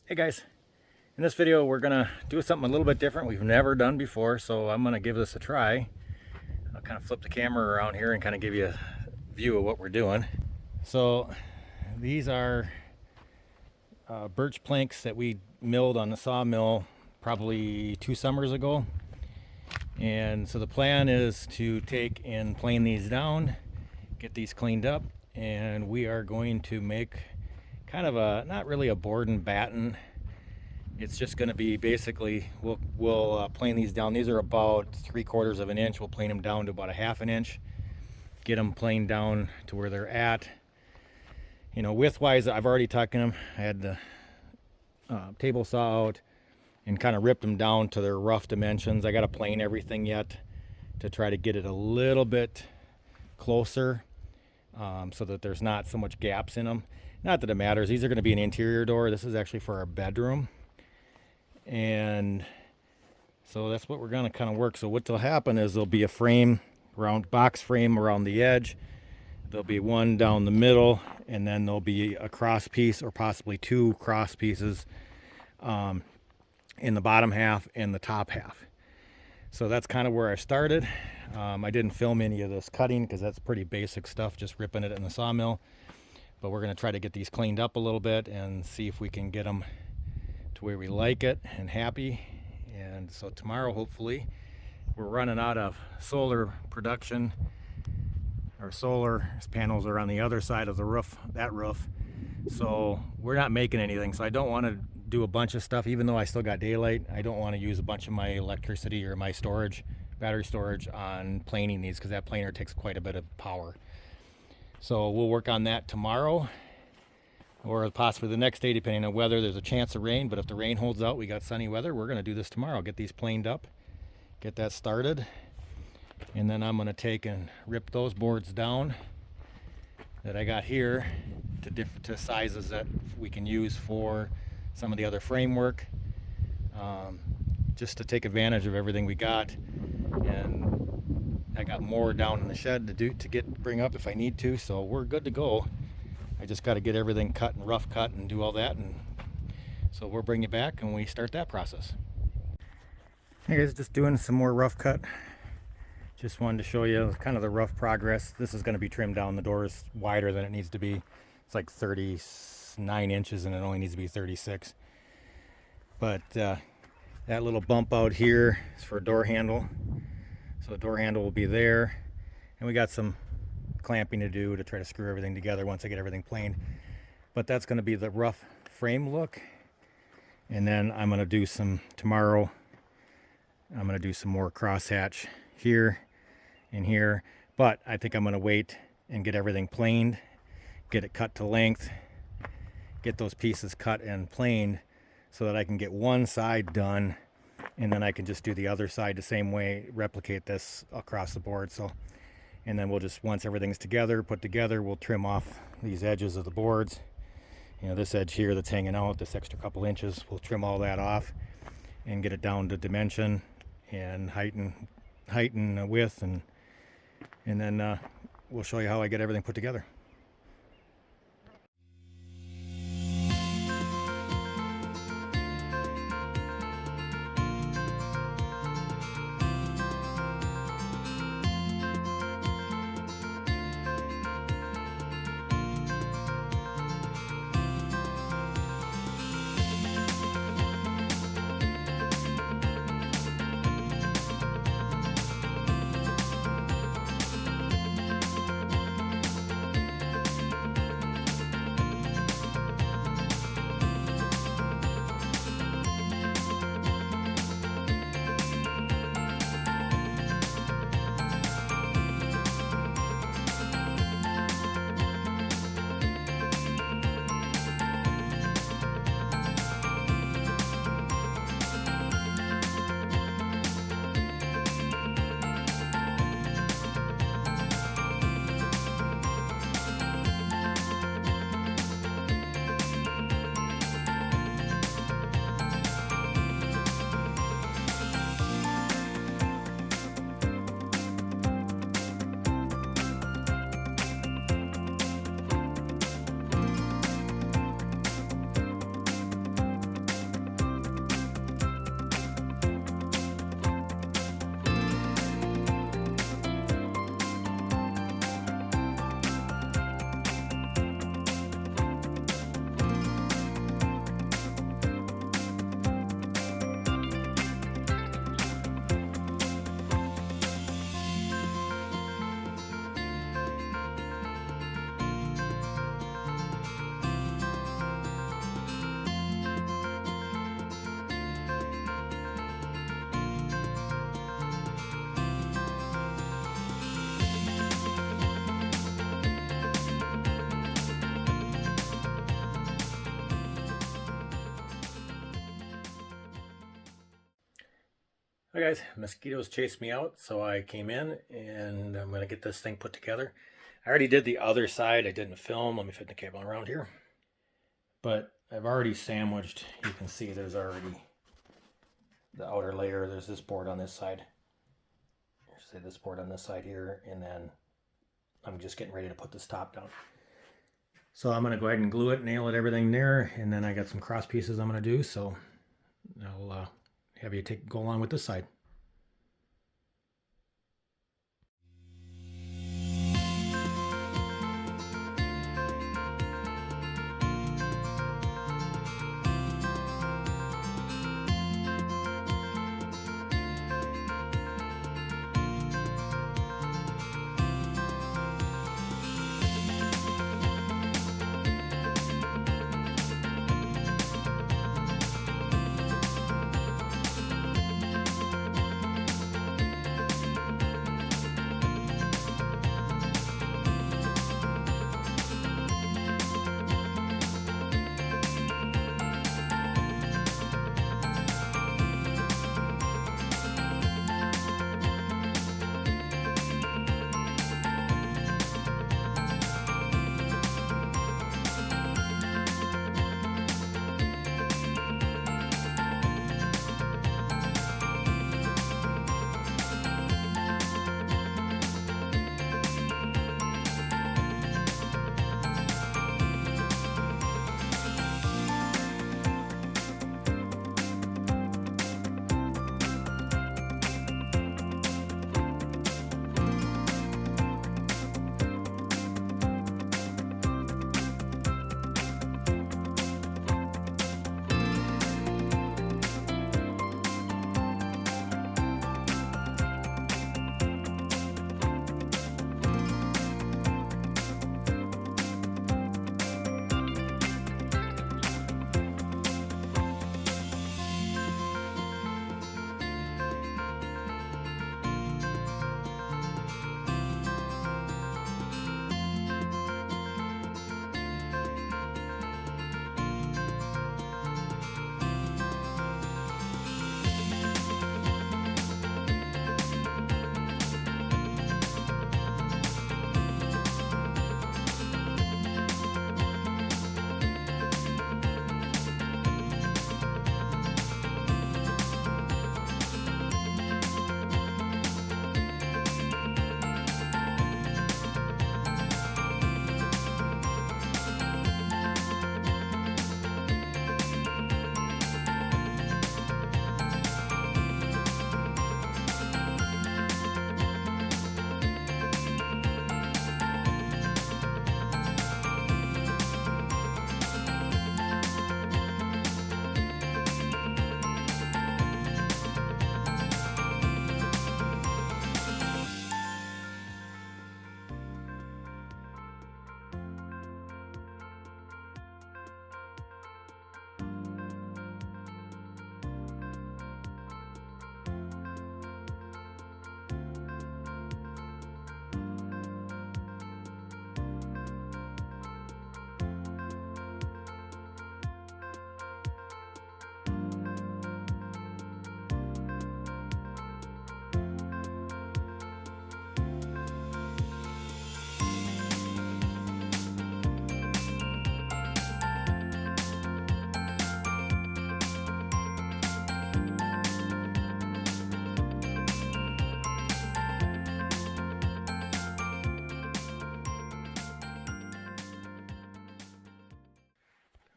Hey guys, in this video we're gonna do something a little bit different we've never done before, so I'm gonna give this a try. I'll kind of flip the camera around here and kind of give you a view of what we're doing. So these are birch planks that we milled on the sawmill probably 2 summers ago. And so the plan is to take and plane these down, get these cleaned up, and we are going to make kind of a, not really a board and batten. It's just going to be basically, we'll plane these down. These are about 3/4 of an inch. We'll plane them down to about a 1/2 inch. Get them planed down to where they're at. You know, width-wise, I've already taken them. I had the table saw out and kind of ripped them down to their rough dimensions. I got to plane everything yet to try to get it a little bit closer so that there's not so much gaps in them. Not that it matters. These are going to be an interior door. This is actually for our bedroom. And so that's what we're going to kind of work. So what will happen is there'll be a frame, box frame around the edge. There'll be one down the middle, and then there'll be a cross piece or possibly 2 cross pieces in the bottom half and the top half. So that's kind of where I started. I didn't film any of this cutting because that's pretty basic stuff, just ripping it in the sawmill. But we're going to try to get these cleaned up a little bit and see if we can get them to where we like it and happy. And so tomorrow, hopefully, we're running out of solar production. Our solar panels are on the other side of the roof, that roof. So we're not making anything. So I don't want to do a bunch of stuff, even though I still got daylight. I don't want to use a bunch of my electricity or my storage, battery storage on planing these, because that planer takes quite a bit of power. So we'll work on that tomorrow, or possibly the next day, depending on weather. There's a chance of rain, but if the rain holds out, we got sunny weather, we're going to do this tomorrow. Get these planed up, get that started, and then I'm going to take and rip those boards down that I got here to sizes that we can use for some of the other framework, just to take advantage of everything we got. And I got more down in the shed to bring up if I need to, so we're good to go. I just got to get everything cut and rough cut and do all that, and so we'll bring you back and we start that process. Hey guys, just doing some more rough cut. Just wanted to show you kind of the rough progress. This is going to be trimmed down. The door is wider than it needs to be. It's like 39 inches and it only needs to be 36. But that little bump out here is for a door handle. So the door handle will be there. And we got some clamping to do to try to screw everything together once I get everything planed. But that's going to be the rough frame look. And then I'm going to do tomorrow, I'm going to do some more crosshatch here and here. But I think I'm going to wait and get everything planed, get it cut to length, get those pieces cut and planed so that I can get one side done, and then I can just do the other side the same way, replicate this across the board. So, and then we'll just, once everything's put together, we'll trim off these edges of the boards. You know, this edge here that's hanging out, this extra couple inches, we'll trim all that off and get it down to dimension and height and width, and then we'll show you how I get everything put together. Hi guys, mosquitoes chased me out, so I came in and I'm gonna get this thing put together. I already did the other side. I didn't film. Let me fit the cable around here. But I've already sandwiched. You can see there's already the outer layer. There's this board on this side. Say this board on this side here, and then I'm just getting ready to put this top down. So I'm gonna go ahead and glue it, nail it, everything there, and then I got some cross pieces I'm gonna do. So I'll have you go along with this side.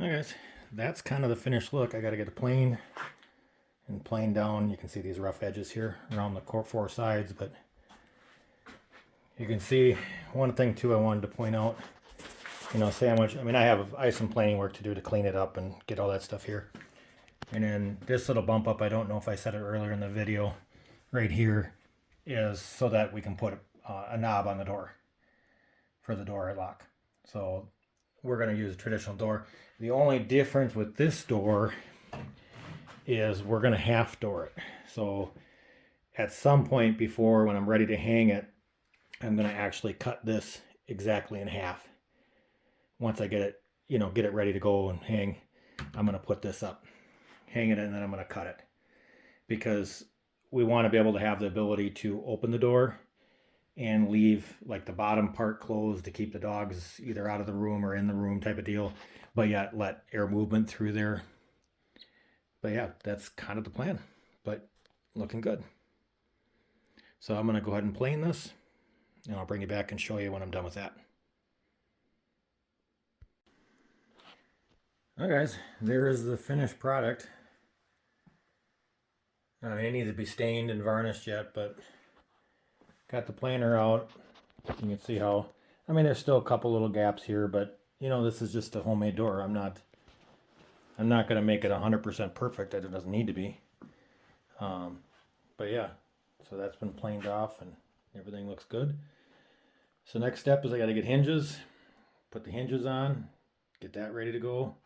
Alright guys, that's kind of the finished look. I got to get the plane and plane down. You can see these rough edges here around the four sides, but you can see one thing too I wanted to point out, sandwich. I mean, I have some planing work to do to clean it up and get all that stuff here. And then this little bump up, I don't know if I said it earlier in the video, right here is so that we can put a knob on the door for the door lock. So we're going to use a traditional door. The only difference with this door is we're going to half door it. So at some point before, when I'm ready to hang it, I'm going to actually cut this exactly in half. Once I get it, get it ready to go and hang, I'm going to put this up, hang it, and then I'm going to cut it. Because we want to be able to have the ability to open the door and leave like the bottom part closed to keep the dogs either out of the room or in the room type of deal, but yet let air movement through there. But yeah, that's kind of the plan, but looking good. So I'm going to go ahead and plane this, and I'll bring you back and show you when I'm done with that. Alright guys, there is the finished product. I mean, it needs to be stained and varnished yet, but got the planer out. You can see how, I mean, there's still a couple little gaps here, but you know, this is just a homemade door. I'm not going to make it 100% perfect. It doesn't need to be. But yeah, so that's been planed off and everything looks good. So next step is I got to get hinges, put the hinges on, get that ready to go,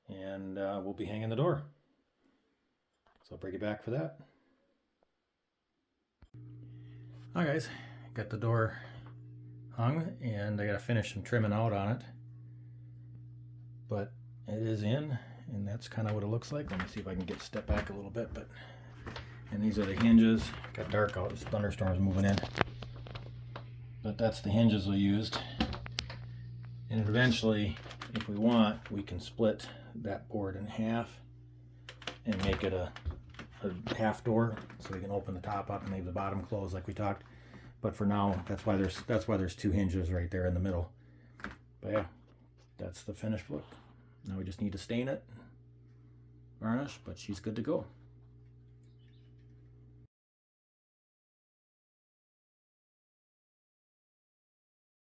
and we'll be hanging the door. So I'll bring you back for that. Alright guys, got the door hung and I got to finish some trimming out on it. But it is in, and that's kind of what it looks like. Let me see if I can step back a little bit. And these are the hinges. Got dark out, this thunderstorm's moving in. But that's the hinges we used. And eventually, if we want, we can split that board in half and make it a half door, so we can open the top up and leave the bottom closed like we talked. But for now, that's why there's two hinges right there in the middle. But yeah, that's the finished look. Now we just need to stain it, varnish, but she's good to go.